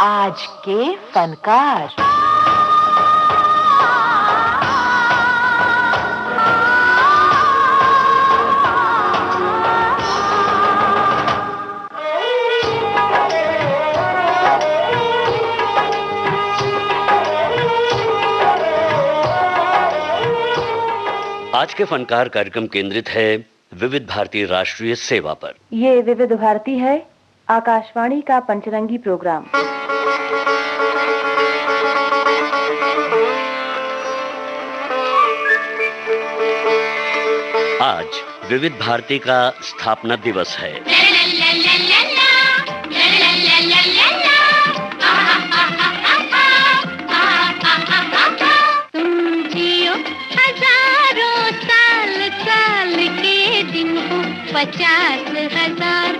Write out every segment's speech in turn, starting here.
आज के फनकार। आज के फनकार कार्यक्रम केंद्रित है विविध भारती राष्ट्रीय सेवा पर। ये विविध भारती है, आकाशवाणी का पंचरंगी प्रोग्राम। आज विविध भारती का स्थापना दिवस है। पचास हजार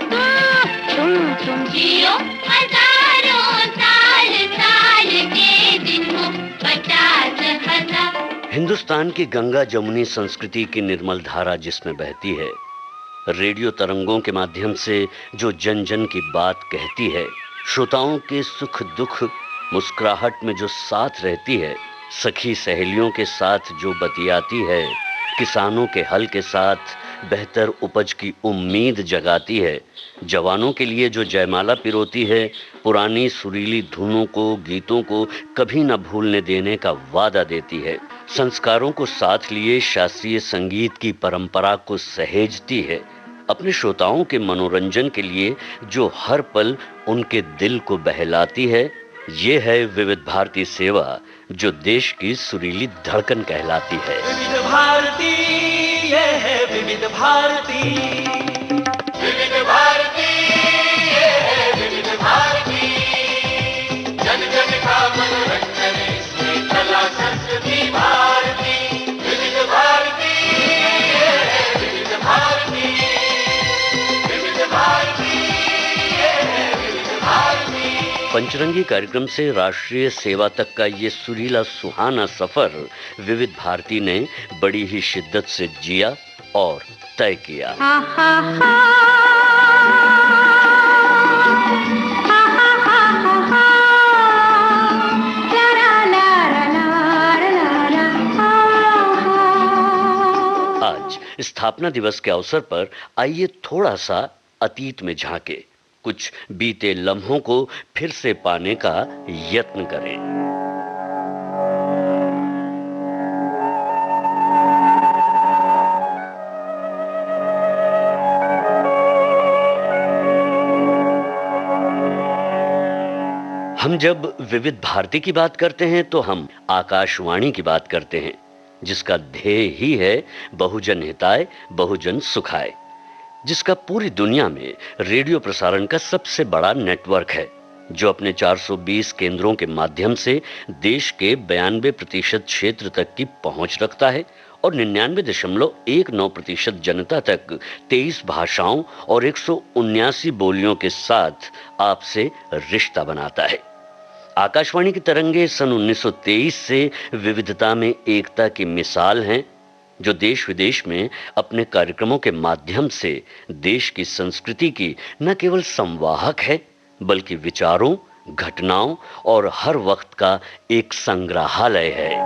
तुम जियो हजारों साल साल के दिन हो 50,000। हिंदुस्तान की गंगा जमुनी संस्कृति की निर्मल धारा जिसमें बहती है, रेडियो तरंगों के माध्यम से जो जन जन की बात कहती है, श्रोताओं के सुख दुख मुस्कुराहट में जो साथ रहती है, सखी सहेलियों के साथ जो बतियाती है, किसानों के हल के साथ बेहतर उपज की उम्मीद जगाती है, जवानों के लिए जो जयमाला पिरोती है, पुरानी सुरीली धुनों को गीतों को कभी न भूलने देने का वादा देती है, संस्कारों को साथ लिए शास्त्रीय संगीत की परंपरा को सहेजती है, अपने श्रोताओं के मनोरंजन के लिए जो हर पल उनके दिल को बहलाती है, ये है विविध भारती सेवा जो देश की सुरीली धड़कन कहलाती है। विविध भारती, ये है विविध भारती, विविध भारती, ये है विविध भारती, जन जन का मनोरंजन इसमें कला संस्कृति भारती, विविध भारती, ये है विविध भारती, विविध भारती, ये है विविध भारती। पंचरंगी कार्यक्रम से राष्ट्रीय सेवा तक का ये सुरीला सुहाना सफर विविध भारती ने बड़ी ही शिद्दत से जिया और तय किया। आज स्थापना दिवस के अवसर पर आइए थोड़ा सा अतीत में झांके, कुछ बीते लम्हों को फिर से पाने का यत्न करें। हम जब विविध भारती की बात करते हैं तो हम आकाशवाणी की बात करते हैं, जिसका ध्येय ही है बहुजन हिताय बहुजन सुखाय, जिसका पूरी दुनिया में रेडियो प्रसारण का सबसे बड़ा नेटवर्क है, जो अपने 420 केंद्रों के माध्यम से देश के 92% क्षेत्र तक की पहुंच रखता है और 99.19% जनता तक 23 भाषाओं और 179 बोलियों के साथ आपसे रिश्ता बनाता है। आकाशवाणी की तरंगे सन 1923 से विविधता में एकता की मिसाल हैं, जो देश विदेश में अपने कार्यक्रमों के माध्यम से देश की संस्कृति की न केवल संवाहक है, बल्कि विचारों, घटनाओं और हर वक्त का एक संग्रहालय है।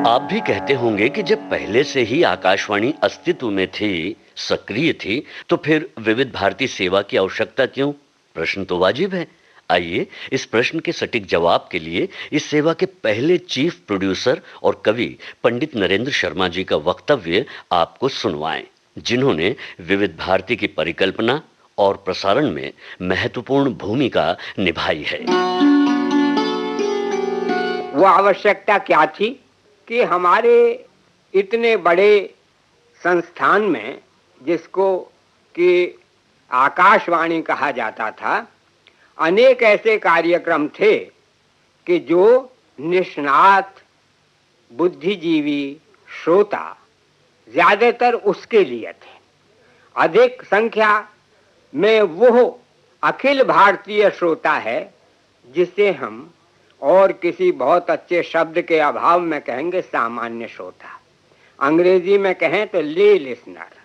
आप भी कहते होंगे कि जब पहले से ही आकाशवाणी अस्तित्व में थी, सक्रिय थी, तो फिर विविध भारती सेवा की आवश्यकता क्यों? प्रश्न तो वाजिब है। आइए इस प्रश्न के सटीक जवाब के लिए इस सेवा के पहले चीफ प्रोड्यूसर और कवि पंडित नरेंद्र शर्मा जी का वक्तव्य आपको सुनवाएं, जिन्होंने विविध भारती की परिकल्पना और प्रसारण में महत्वपूर्ण भूमिका निभाई है। वो आवश्यकता क्या थी कि हमारे इतने बड़े संस्थान में, जिसको कि आकाशवाणी कहा जाता था, अनेक ऐसे कार्यक्रम थे कि जो निष्णात बुद्धिजीवी श्रोता ज्यादातर उसके लिए थे। अधिक संख्या में वो अखिल भारतीय श्रोता है जिसे हम और किसी बहुत अच्छे शब्द के अभाव में कहेंगे सामान्य श्रोता। अंग्रेजी में कहें तो ले लिसनर।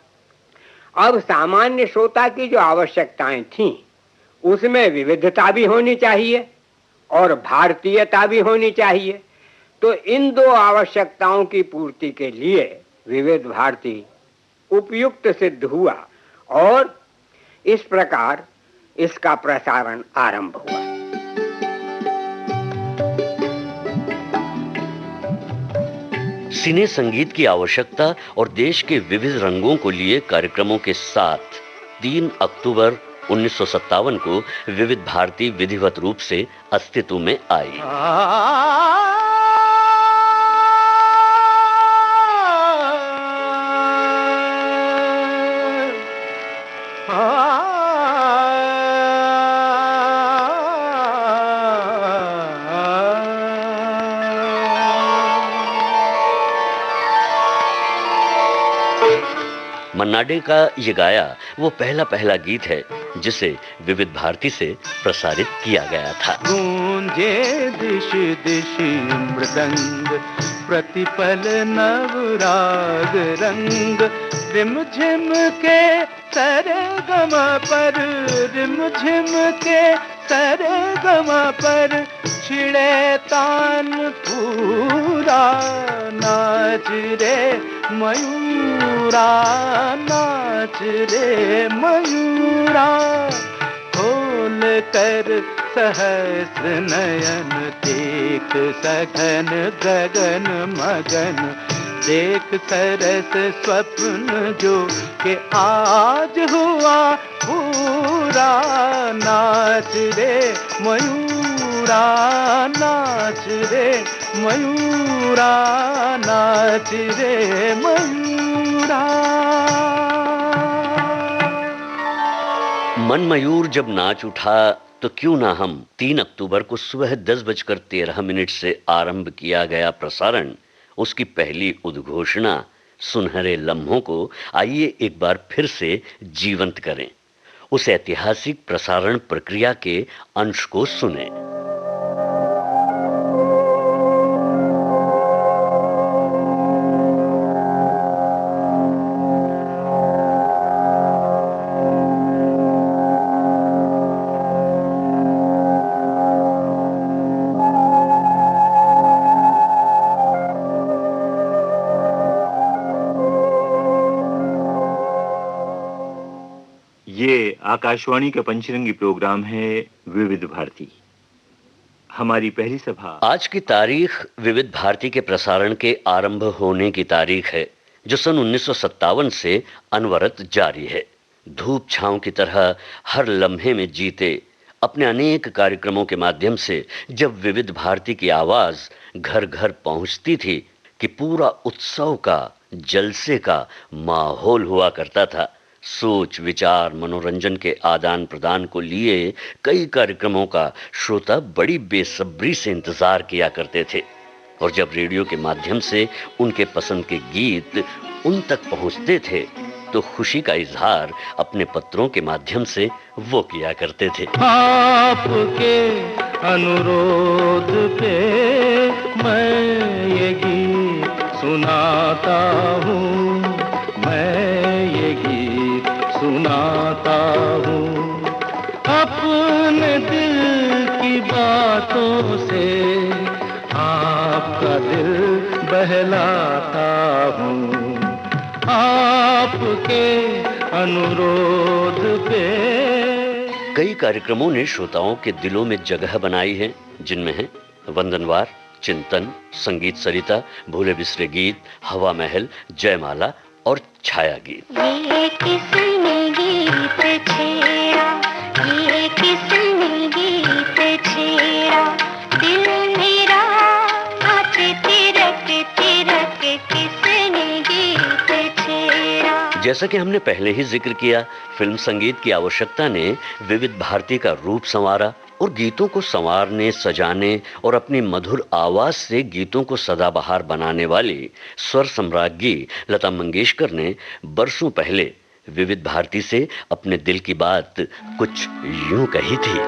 अब सामान्य श्रोता की जो आवश्यकताएं थीं उसमें विविधता भी होनी चाहिए और भारतीयता भी होनी चाहिए। तो इन दो आवश्यकताओं की पूर्ति के लिए विविध भारती उपयुक्त सिद्ध हुआ और इस प्रकार इसका प्रसारण आरंभ हुआ। सिने संगीत की आवश्यकता और देश के विविध रंगों को लिए कार्यक्रमों के साथ 3 अक्टूबर 1957 को विविध भारती विधिवत रूप से अस्तित्व में आई। मन्ना डे का ये गाया वो पहला गीत है जिसे विविध भारती से प्रसारित किया गया था। गूंजे दिश दिश मृदंग, प्रतिपल नवराग रंग, रिमझिम के सरगम पर, रिमझिम के सरगम पर छिड़े तान पूरा, नाच रे मयूरा, नाच रे मयूरा, खोल कर सहस्र नयन, देख सघन गगन मगन, देख सरस स्वप्न जो कि आज हुआ पूरा, नाच रे मयूरा, नाच रे मयूरा, नाच रे मयूरा। मन मयूर जब नाच उठा तो क्यों ना हम 3 अक्टूबर को सुबह 10:13 से आरंभ किया गया प्रसारण, उसकी पहली उद्घोषणा सुनहरे लम्हों को आइए एक बार फिर से जीवंत करें। उस ऐतिहासिक प्रसारण प्रक्रिया के अंश को सुने। ये आकाशवाणी का पंचरंगी प्रोग्राम है विविध भारती। हमारी पहली सभा आज की तारीख विविध भारती के प्रसारण के आरंभ होने की तारीख है, जो सन 1957 से अनवरत जारी है। धूप छांव की तरह हर लम्हे में जीते अपने अनेक कार्यक्रमों के माध्यम से जब विविध भारती की आवाज घर घर पहुंचती थी कि पूरा उत्सव का, जलसे का माहौल हुआ करता था। सोच, विचार, मनोरंजन के आदान प्रदान को लिए कई कार्यक्रमों का श्रोता बड़ी बेसब्री से इंतजार किया करते थे और जब रेडियो के माध्यम से उनके पसंद के गीत उन तक पहुंचते थे तो खुशी का इजहार अपने पत्रों के माध्यम से वो किया करते थे। आपके अनुरोध पे मैं ये गीत सुनाता हूँ, मैं ये गीत सुनाता हूँ, अपने दिल की बातों से आपका दिल बहलाता हूँ, आपके अनुरोध पे। कई कार्यक्रमों ने श्रोताओं के दिलों में जगह बनाई है, जिनमें है वंदनवार, चिंतन, संगीत सरिता, भूले बिसरे गीत, हवा महल, जयमाला और छाया गीत। ये किसने गीत छेड़ा, ये किसने गीत छेड़ा, दिल मेरा नाचे तिरक तिरक, किसने गीत छेड़ा। जैसा कि हमने पहले ही जिक्र किया, फिल्म संगीत की आवश्यकता ने विविध भारती का रूप संवारा और गीतों को संवारने, सजाने और अपनी मधुर आवाज से गीतों को सदाबहार बनाने वाली स्वर सम्राज्ञी लता मंगेशकर ने बरसों पहले विविध भारती से अपने दिल की बात कुछ यूं कही थी।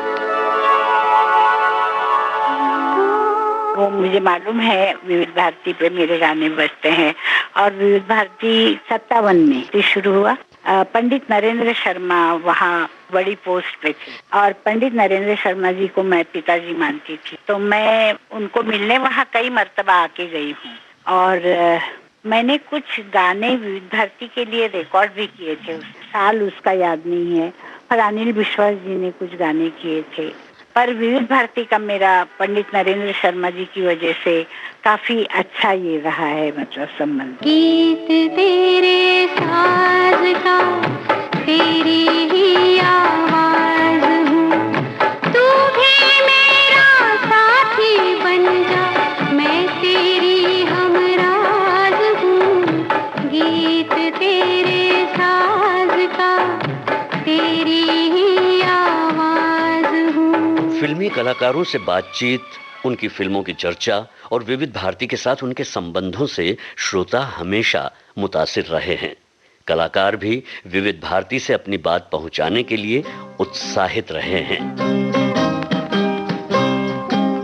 वो मुझे मालूम है विविध भारती पे मेरे गाने बजते हैं। और विविध भारती 57 में शुरू हुआ। पंडित नरेंद्र शर्मा वहाँ बड़ी पोस्ट पे थे और पंडित नरेंद्र शर्मा जी को मैं पिताजी मानती थी, तो मैं उनको मिलने वहाँ कई मर्तबा आके गई हूँ। और मैंने कुछ गाने विविध भारती के लिए रिकॉर्ड भी किए थे। साल उसका याद नहीं है, पर अनिल विश्वास जी ने कुछ गाने किए थे। पर विविध भारती का मेरा पंडित नरेंद्र शर्मा जी की वजह से काफी अच्छा ये रहा है, मतलब संबंध। गीत तेरे साज का तेरी ही आवाज हूँ, तू भी मेरा साथी बन जा, मैं तेरी हमराज हूँ। गीत तेरे साज का तेरी ही आवाज हूँ। फिल्मी कलाकारों से बातचीत, उनकी फिल्मों की चर्चा और विविध भारती के साथ उनके संबंधों से श्रोता हमेशा मुतासिर रहे हैं। कलाकार भी विविध भारती से अपनी बात पहुंचाने के लिए उत्साहित रहे हैं।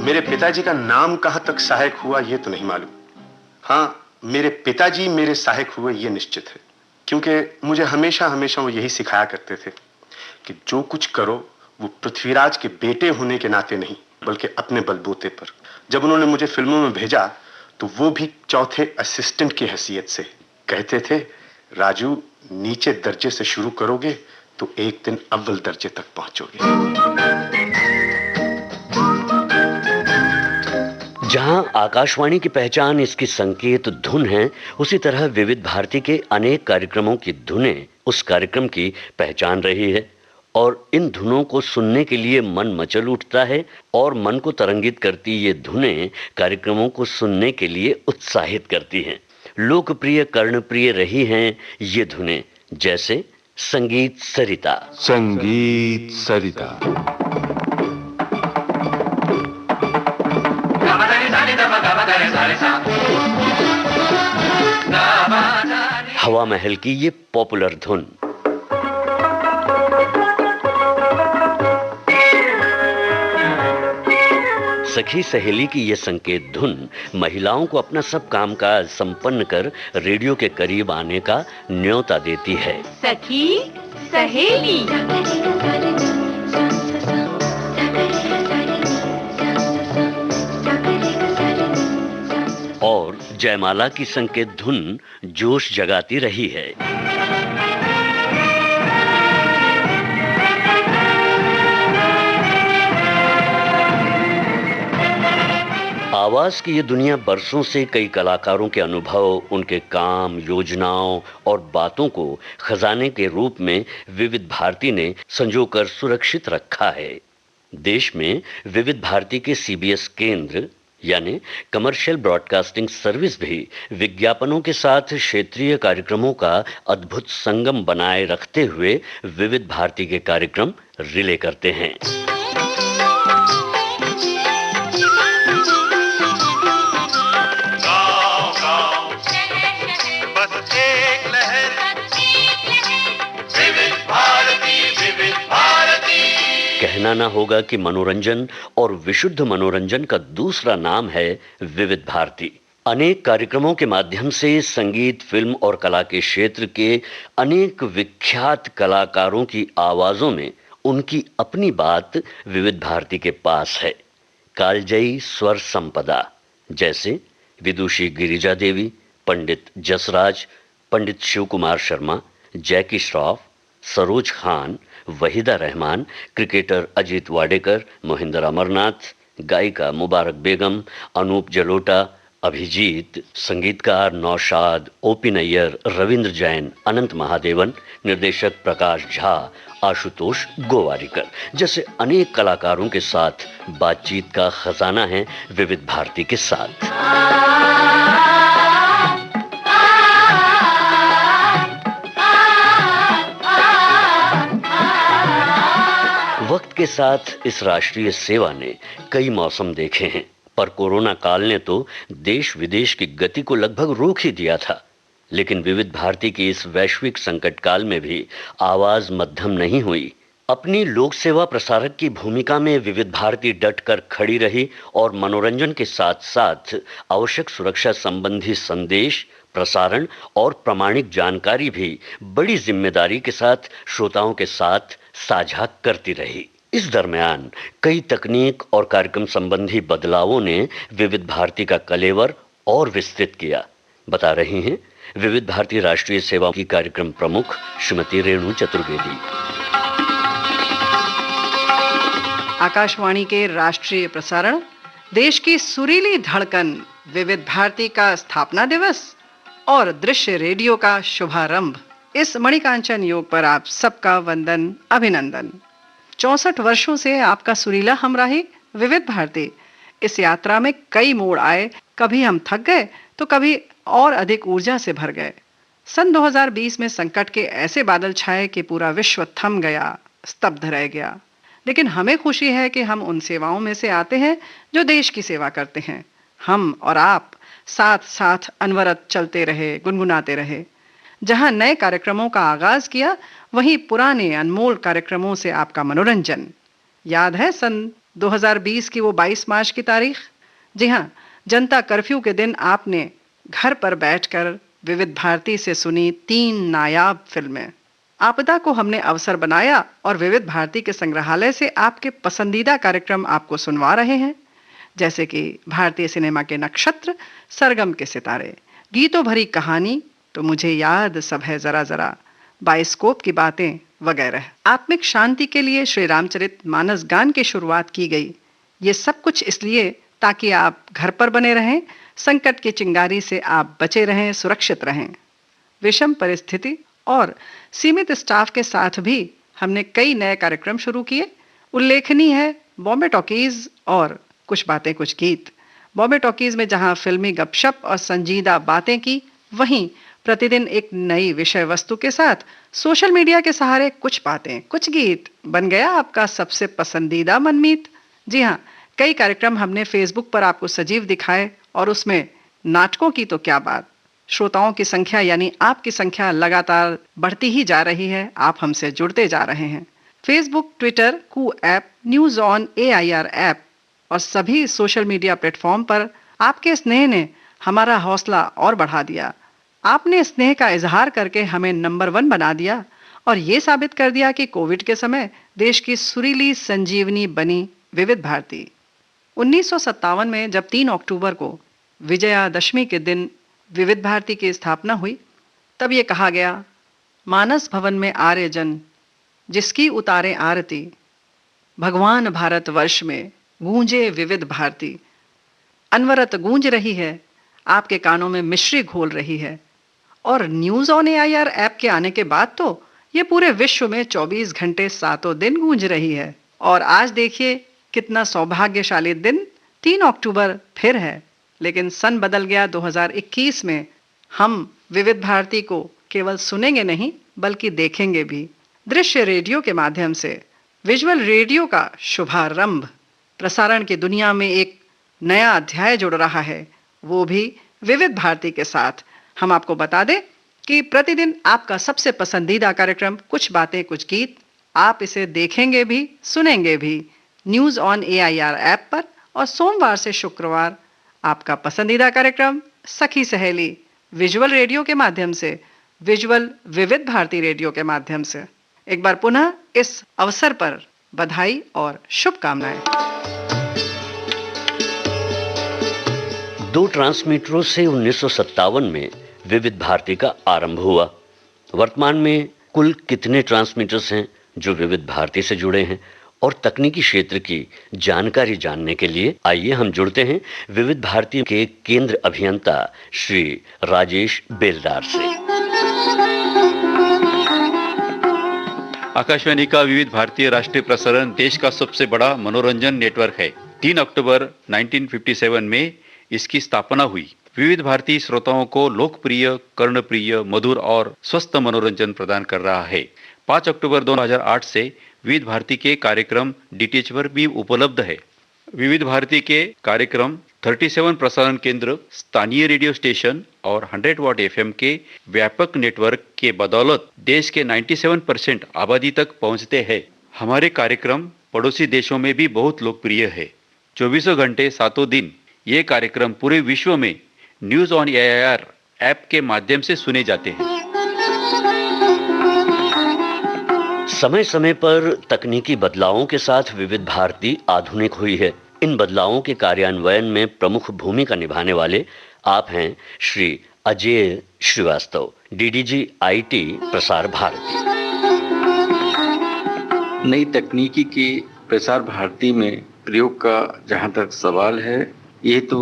मेरे पिताजी का नाम कहां तक सहायक हुआ ये तो नहीं मालूम। हाँ, मेरे पिताजी मेरे सहायक हुए ये निश्चित है, क्योंकि मुझे हमेशा वो यही सिखाया करते थे कि जो कुछ करो वो पृथ्वीराज के बेटे होने के नाते नहीं, बल्कि अपने बलबूते पर। जब उन्होंने मुझे फिल्मों में भेजा तो वो भी चौथे असिस्टेंट की हैसियत से कहते थे, राजू नीचे दर्जे से शुरू करोगे तो एक दिन अव्वल दर्जे तक पहुंचोगे। जहां आकाशवाणी की पहचान इसकी संकेत धुन है, उसी तरह विविध भारती के अनेक कार्यक्रमों की धुनें उस कार्यक्रम की पहचान रही है। और इन धुनों को सुनने के लिए मन मचल उठता है और मन को तरंगित करती ये धुनें कार्यक्रमों को सुनने के लिए उत्साहित करती हैं। लोकप्रिय कर्णप्रिय रही हैं ये धुनें, जैसे संगीत सरिता। संगीत सरिता। हवा महल की ये पॉपुलर धुन। सखी सहेली की ये संकेत धुन महिलाओं को अपना सब कामकाज संपन्न कर रेडियो के करीब आने का न्योता देती है। सखी सहेली। और जयमाला की संकेत धुन जोश जगाती रही है। आवाज की ये दुनिया बरसों से कई कलाकारों के अनुभव, उनके काम, योजनाओं और बातों को खजाने के रूप में विविध भारती ने संजोकर सुरक्षित रखा है। देश में विविध भारती के सीबीएस केंद्र यानी कमर्शियल ब्रॉडकास्टिंग सर्विस भी विज्ञापनों के साथ क्षेत्रीय कार्यक्रमों का अद्भुत संगम बनाए रखते हुए विविध भारती के कार्यक्रम रिले करते हैं। कहना ना होगा कि मनोरंजन और विशुद्ध मनोरंजन का दूसरा नाम है विविध भारती। अनेक कार्यक्रमों के माध्यम से संगीत, फिल्म और कला के क्षेत्र के अनेक विख्यात कलाकारों की आवाजों में उनकी अपनी बात विविध भारती के पास है। कालजयी स्वर संपदा, जैसे विदुषी गिरिजा देवी, पंडित जसराज, पंडित शिव कुमार शर्मा, जैकी श्रॉफ, सरोज खान, वहीदा रहमान, क्रिकेटर अजीत वाडेकर, मोहिंदर अमरनाथ, गायिका मुबारक बेगम, अनूप जलोटा, अभिजीत, संगीतकार नौशाद, ओपी नैयर, रविंद्र जैन, अनंत महादेवन, निर्देशक प्रकाश झा, आशुतोष गोवारिकर जैसे अनेक कलाकारों के साथ बातचीत का खजाना है विविध भारती के साथ। वक्त के साथ इस राष्ट्रीय सेवा ने कई मौसम देखे हैं, पर कोरोना काल ने तो देश विदेश की गति को लगभग रोक ही दिया था। लेकिन विविध भारती की इस वैश्विक संकट काल में भी आवाज मध्यम नहीं हुई। अपनी लोक सेवा प्रसारक की भूमिका में विविध भारती डटकर खड़ी रही और मनोरंजन के साथ साथ आवश्यक सुरक्षा संबंधी संदेश, प्रसारण और प्रामाणिक जानकारी भी बड़ी जिम्मेदारी के साथ श्रोताओं के साथ साझा करती रही। इस दरमियान कई तकनीक और कार्यक्रम संबंधी बदलावों ने विविध भारती का कलेवर और विस्तृत किया, बता रही हैं विविध भारती राष्ट्रीय सेवा की कार्यक्रम प्रमुख श्रीमती रेणु चतुर्वेदी। आकाशवाणी के राष्ट्रीय प्रसारण, देश की सुरीली धड़कन विविध भारती का स्थापना दिवस और दृश्य रेडियो का शुभारंभ। इस मणिकांचन योग पर आप सबका वंदन, अभिनंदन। 64 वर्षों से आपका सुरीला हमराही विविध भारती। इस यात्रा में कई मोड़ आए, कभी हम थक गए तो कभी और अधिक ऊर्जा से भर गए। सन 2020 में संकट के ऐसे बादल छाए कि पूरा विश्व थम गया, स्तब्ध रह गया। लेकिन हमें खुशी है कि हम उन सेवाओं में से आते हैं जो देश की सेवा करते हैं। हम और आप साथ साथ अनवरत चलते रहे, गुनगुनाते रहे। जहां नए कार्यक्रमों का आगाज किया, वहीं पुराने अनमोल कार्यक्रमों से आपका मनोरंजन। याद है सन 2020 की वो 22 मार्च की तारीख? जी हाँ, जनता कर्फ्यू के दिन आपने घर पर बैठकर विविध भारती से सुनी 3 नायाब फिल्में। आपदा को हमने अवसर बनाया और विविध भारती के संग्रहालय से आपके पसंदीदा कार्यक्रम आपको सुनवा रहे हैं, जैसे कि भारतीय सिनेमा के नक्षत्र, सरगम के सितारे, गीतों भरी कहानी, तो मुझे याद सब है जरा जरा, बाइस्कोप की बातें वगैरह। आत्मिक शांति के लिए श्री रामचरित मानस गान की शुरुआत की गई। ये सब कुछ इसलिए ताकि आप घर पर बने रहें, संकट की चिंगारी से आप बचे रहें, सुरक्षित रहें। विषम परिस्थिति और सीमित स्टाफ के साथ भी हमने कई नए कार्यक्रम शुरू किए। उल्लेखनीय है बॉम्बे टॉकीज और कुछ बातें कुछ गीत। बॉम्बे टॉकीज में जहां फिल्मी गपशप और संजीदा बातें की, वहीं प्रतिदिन एक नई विषय वस्तु के साथ सोशल मीडिया के सहारे कुछ बातें कुछ गीत बन गया आपका सबसे पसंदीदा मनमीत। जी हाँ, कई कार्यक्रम हमने फेसबुक पर आपको सजीव दिखाए और उसमें नाटकों की तो क्या बात। श्रोताओं की संख्या यानी आपकी संख्या लगातार बढ़ती ही जा रही है, आप हमसे जुड़ते जा रहे हैं। Facebook, Twitter, Koo app, news on AIR app और सभी सोशल मीडिया प्लेटफॉर्म पर आपके स्नेह ने हमारा हौसला और बढ़ा दिया। आपने स्नेह का इजहार करके हमें नंबर 1 बना दिया और ये साबित कर दिया कि कोविड के समय देश की सुरीली संजीवनी बनी विविध भारती। 1957 में जब 3 अक्टूबर को विजयादशमी के दिन विविध भारती की स्थापना हुई, तब ये कहा गया, मानस भवन में आर्य जन जिसकी उतारे आरती, भगवान भारत वर्ष में गूंजे विविध भारती। अनवरत गूंज रही है, आपके कानों में मिश्री घोल रही है। और न्यूज ऑन AIR ऐप के आने के बाद तो ये पूरे विश्व में 24 घंटे 7 दिन गूंज रही है। और आज देखिए कितना सौभाग्यशाली दिन, 3 अक्टूबर फिर है। लेकिन सन बदल गया 2021 में। हम विविध भारती को केवल सुनेंगे नहीं बल्कि देखेंगे भी। दृश्य रेडियो के माध्यम से विजुअल रेडियो का शुभारंभ प्रसारण की दुनिया में एक नया अध्याय जुड़ रहा है, वो भी विविध भारती के साथ। हम आपको बता दें कि प्रतिदिन आपका सबसे पसंदीदा कार्यक्रम कुछ बातें कुछ गीत, आप इसे देखेंगे भी सुनेंगे भी न्यूज ऑन AIR ऐप पर। और सोमवार से शुक्रवार आपका पसंदीदा कार्यक्रम सखी सहेली विजुअल रेडियो के माध्यम से, विजुअल विविध भारती रेडियो के माध्यम से। एक बार पुनः इस अवसर पर बधाई और शुभकामनाएं। 2 ट्रांसमीटरों से 1957 में विविध भारती का आरंभ हुआ। वर्तमान में कुल कितने ट्रांसमीटर्स हैं जो विविध भारती से जुड़े हैं और तकनीकी क्षेत्र की जानकारी जानने के लिए आइए हम जुड़ते हैं विविध भारती के केंद्र अभियंता श्री राजेश बेलदार से। आकाशवाणी का विविध भारतीय राष्ट्रीय प्रसारण देश का सबसे बड़ा मनोरंजन नेटवर्क है। 3 अक्टूबर 1957 में इसकी स्थापना हुई। विविध भारती श्रोताओं को लोकप्रिय, कर्णप्रिय, मधुर और स्वस्थ मनोरंजन प्रदान कर रहा है। 5 अक्टूबर 2008 से विविध भारती के कार्यक्रम DTH पर भी उपलब्ध है। विविध भारती के कार्यक्रम 37 प्रसारण केंद्र, स्थानीय रेडियो स्टेशन और 100 वाट FM के व्यापक नेटवर्क के बदौलत देश के 97% आबादी तक पहुंचते हैं। हमारे कार्यक्रम पड़ोसी देशों में भी बहुत लोकप्रिय है। 24 घंटे 7 दिन ये कार्यक्रम पूरे विश्व में न्यूज ऑन एआईआर ऐप के माध्यम से सुने जाते हैं। समय समय पर तकनीकी बदलावों के साथ विविध भारती आधुनिक हुई है। इन बदलावों के कार्यान्वयन में प्रमुख भूमिका निभाने वाले आप हैं श्री अजय श्रीवास्तव, डीडीजी आईटी प्रसार भारती। नई तकनीकी के प्रसार भारती में प्रयोग का जहां तक सवाल है, ये तो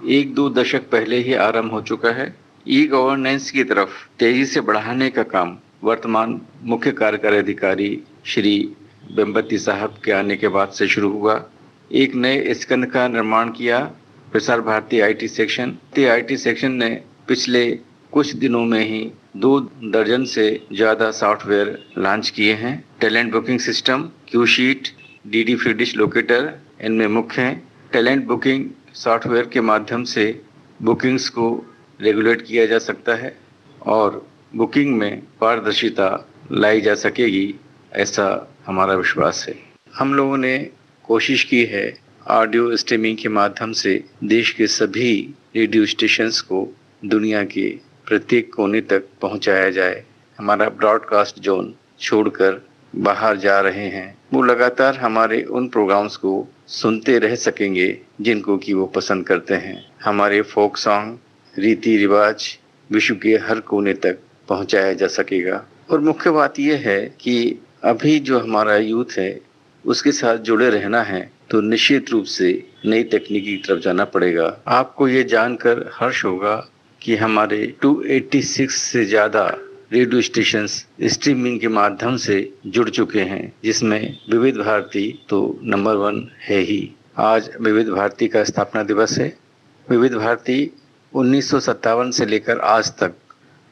1-2 दशक पहले ही आरंभ हो चुका है। ई गवर्नेंस की तरफ तेजी से बढ़ाने का काम वर्तमान मुख्य कार्यकारी अधिकारी श्री बेम्बती साहब के आने के बाद से शुरू हुआ। एक नए स्कंद का निर्माण किया Prasar Bharati IT section. IT section ने पिछले कुछ दिनों में ही 2 दर्जन से ज्यादा सॉफ्टवेयर लॉन्च किए हैं। Talent booking system, Q sheet, DD free dish locator इनमें मुख्य हैं। टैलेंट बुकिंग सॉफ्टवेयर के माध्यम से बुकिंग्स को रेगुलेट किया जा सकता है और बुकिंग में पारदर्शिता लाई जा सकेगी, ऐसा हमारा विश्वास है। हम लोगों ने कोशिश की है ऑडियो स्ट्रीमिंग के माध्यम से देश के सभी रेडियो स्टेशंस को दुनिया के प्रत्येक कोने तक पहुंचाया जाए। हमारा ब्रॉडकास्ट जोन छोड़कर बाहर जा रहे हैं, वो लगातार हमारे उन प्रोग्राम्स को सुनते रह सकेंगे जिनको कि वो पसंद करते हैं। हमारे फोक सॉन्ग, रीति रिवाज विश्व के हर कोने तक पहुंचाया जा सकेगा। और मुख्य बात यह है कि अभी जो हमारा यूथ है उसके साथ जुड़े रहना है तो निश्चित रूप से नई तकनीकी की तरफ जाना पड़ेगा। आपको ये जानकर हर्ष होगा कि हमारे 286 से ज्यादा रेडियो स्टेशंस स्ट्रीमिंग के माध्यम से जुड़ चुके हैं, जिसमें विविध भारती तो नंबर 1 है ही। आज विविध भारती का स्थापना दिवस है। विविध भारती 1957 से लेकर आज तक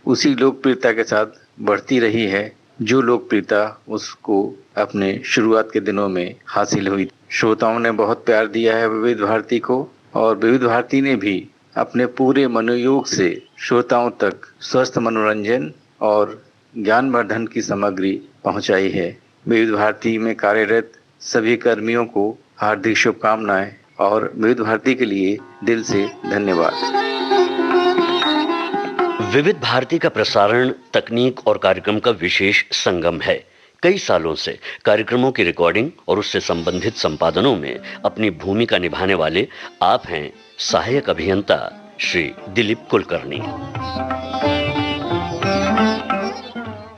उसी लोकप्रियता के साथ बढ़ती रही है जो लोकप्रियता उसको अपने शुरुआत के दिनों में हासिल हुई। श्रोताओं ने बहुत प्यार दिया है विविध भारती को और विविध भारती ने भी अपने पूरे मनोयोग से श्रोताओं तक स्वस्थ मनोरंजन और ज्ञानवर्धन की सामग्री पहुंचाई है। विविध भारती में कार्यरत सभी कर्मियों को हार्दिक शुभकामनाएं और विविध भारती के लिए दिल से धन्यवाद। विविध भारती का प्रसारण तकनीक और कार्यक्रम का विशेष संगम है। कई सालों से कार्यक्रमों की रिकॉर्डिंग और उससे संबंधित संपादनों में अपनी भूमिका निभाने वाले आप हैं सहायक अभियंता श्री दिलीप कुलकर्णी।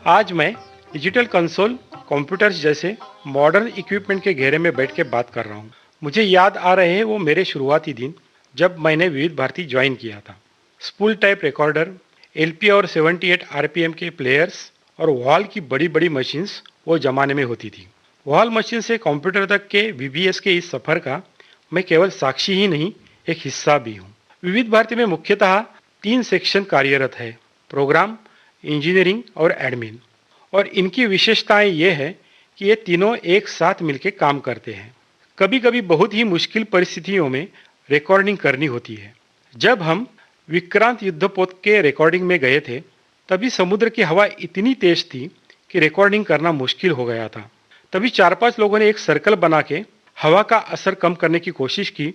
आज मैं डिजिटल कंसोल, कंप्यूटर्स जैसे मॉडर्न इक्विपमेंट के घेरे में बैठ के बात कर रहा हूँ। मुझे याद आ रहे हैं वो मेरे शुरुआती दिन जब मैंने विविध भारती ज्वाइन किया था। स्पूल टाइप रिकॉर्डर, एलपी और 78 आरपीएम के प्लेयर्स और वॉल की बड़ी बड़ी मशीन्स वो जमाने में होती थी। वॉल मशीन से कंप्यूटर तक के वीबीएस के इस सफर का मैं केवल साक्षी ही नहीं, एक हिस्सा भी हूँ। विविध भारती में मुख्यतः 3 सेक्शन कार्यरत है: प्रोग्राम, इंजीनियरिंग और एडमिन। और इनकी विशेषताएं ये है कि ये तीनों एक साथ मिलकर काम करते हैं। कभी कभी बहुत ही मुश्किल परिस्थितियों में रिकॉर्डिंग करनी होती है। जब हम विक्रांत युद्धपोत के रिकॉर्डिंग में गए थे तभी समुद्र की हवा इतनी तेज थी कि रिकॉर्डिंग करना मुश्किल हो गया था। तभी 4-5 लोगों ने एक सर्कल बना के हवा का असर कम करने की कोशिश की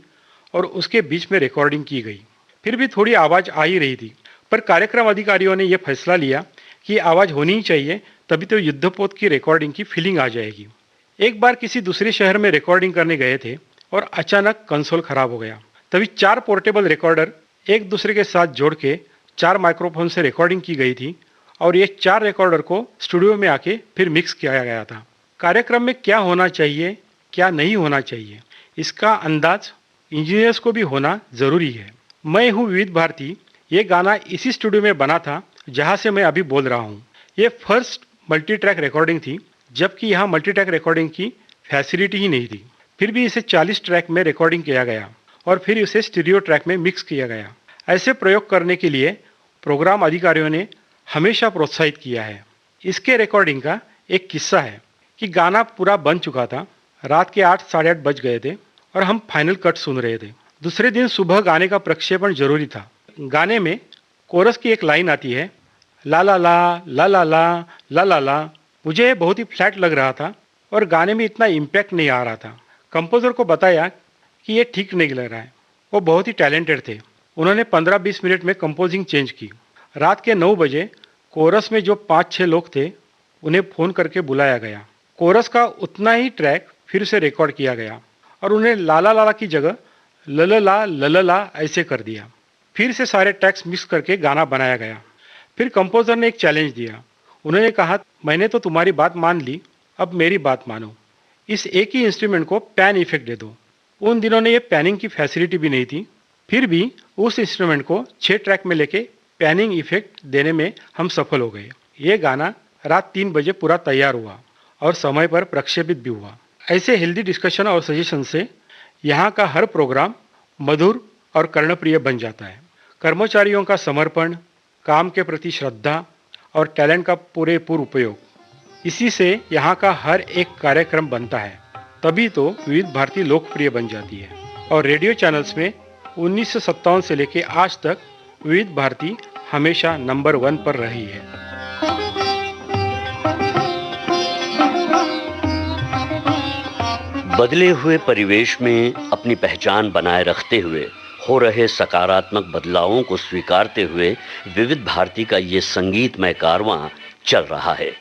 और उसके बीच में रिकॉर्डिंग की गई। फिर भी थोड़ी आवाज़ आ ही रही थी, पर कार्यक्रम अधिकारियों ने यह फैसला लिया कि आवाज़ होनी ही चाहिए, तभी तो युद्धपोत की रिकॉर्डिंग की फीलिंग आ जाएगी। एक बार किसी दूसरे शहर में रिकॉर्डिंग करने गए थे और अचानक कंसोल खराब हो गया। तभी 4 पोर्टेबल रिकॉर्डर एक दूसरे के साथ जोड़ के 4 माइक्रोफोन से रिकॉर्डिंग की गई थी और ये 4 रिकॉर्डर को स्टूडियो में आके फिर मिक्स किया गया था। कार्यक्रम में क्या होना चाहिए, क्या नहीं होना चाहिए, इसका अंदाज इंजीनियर्स को भी होना ज़रूरी है। मैं हूँ विविध भारती, ये गाना इसी स्टूडियो में बना था जहाँ से मैं अभी बोल रहा हूँ। ये फर्स्ट मल्टी ट्रैक रिकॉर्डिंग थी, जबकि यहाँ मल्टी ट्रैक रिकॉर्डिंग की फैसिलिटी ही नहीं थी। फिर भी इसे 40 ट्रैक में रिकॉर्डिंग किया गया और फिर इसे स्टीरियो ट्रैक में मिक्स किया गया। ऐसे प्रयोग करने के लिए प्रोग्राम अधिकारियों ने हमेशा प्रोत्साहित किया है। इसके रिकॉर्डिंग का एक किस्सा है कि गाना पूरा बन चुका था, रात के 8 साढ़े 8 बज गए थे और हम फाइनल कट सुन रहे थे। दूसरे दिन सुबह गाने का प्रक्षेपण जरूरी था। गाने में कोरस की एक लाइन आती है, ला ला ला ला ला ला ला ला ला। मुझे बहुत ही फ्लैट लग रहा था और गाने में इतना इम्पैक्ट नहीं आ रहा था। कंपोजर को बताया कि ये ठीक नहीं लग रहा है। वो बहुत ही टैलेंटेड थे। उन्होंने 15-20 मिनट में कंपोजिंग चेंज की। रात के 9 बजे कोरस में जो 5-6 लोग थे उन्हें फ़ोन करके बुलाया गया। कोरस का उतना ही ट्रैक फिर से रिकॉर्ड किया गया और उन्हें लाला लाला की जगह ललला ललला ऐसे कर दिया। फिर से सारे ट्रैक्स मिक्स करके गाना बनाया गया। फिर कंपोजर ने एक चैलेंज दिया। उन्होंने कहा, मैंने तो तुम्हारी बात मान ली, अब मेरी बात मानो। इस एक ही इंस्ट्रूमेंट को पैन इफेक्ट दे दो। उन दिनों ने ये पैनिंग की फैसिलिटी भी नहीं थी। फिर भी उस इंस्ट्रूमेंट को 6 ट्रैक में लेके पैनिंग इफेक्ट देने में हम सफल हो गए। ये गाना रात 3 बजे पूरा तैयार हुआ और समय पर प्रक्षेपित भी हुआ। ऐसे हेल्दी डिस्कशन और सजेशन से यहाँ का हर प्रोग्राम मधुर और कर्णप्रिय बन जाता है। कर्मचारियों का समर्पण, काम के प्रति श्रद्धा और टैलेंट का पूरेपूर उपयोग, इसी से यहाँ का हर एक कार्यक्रम बनता है। तभी तो विविध भारती लोकप्रिय बन जाती है और रेडियो चैनल्स में 1957 से लेके आज तक विविध भारती हमेशा नंबर 1 पर रही है। बदले हुए परिवेश में अपनी पहचान बनाए रखते हुए हो रहे सकारात्मक बदलावों को स्वीकारते हुए विविध भारती का ये संगीतमय कारवां चल रहा है,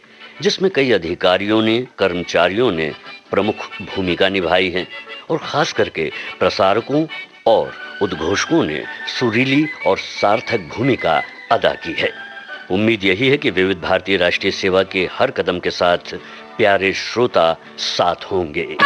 जिसमें कई अधिकारियों ने, कर्मचारियों ने प्रमुख भूमिका निभाई है और खास करके प्रसारकों और उद्घोषकों ने सुरीली और सार्थक भूमिका अदा की है। उम्मीद यही है कि विविध भारती राष्ट्रीय सेवा के हर कदम के साथ प्यारे श्रोता साथ होंगे।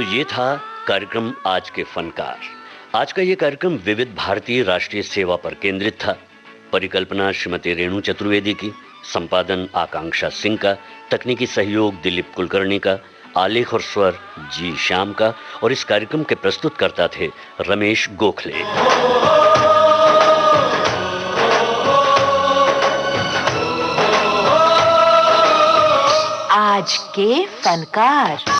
ये था कार्यक्रम आज के फनकार। आज का ये कार्यक्रम विविध भारती राष्ट्रीय सेवा पर केंद्रित था। परिकल्पना श्रीमती रेणु चतुर्वेदी की, संपादन आकांक्षा सिंह का, तकनीकी सहयोग दिलीप कुलकर्णी का, आलेख और स्वर जी श्याम का और इस कार्यक्रम के प्रस्तुतकर्ता थे रमेश गोखले। आज के फनकार।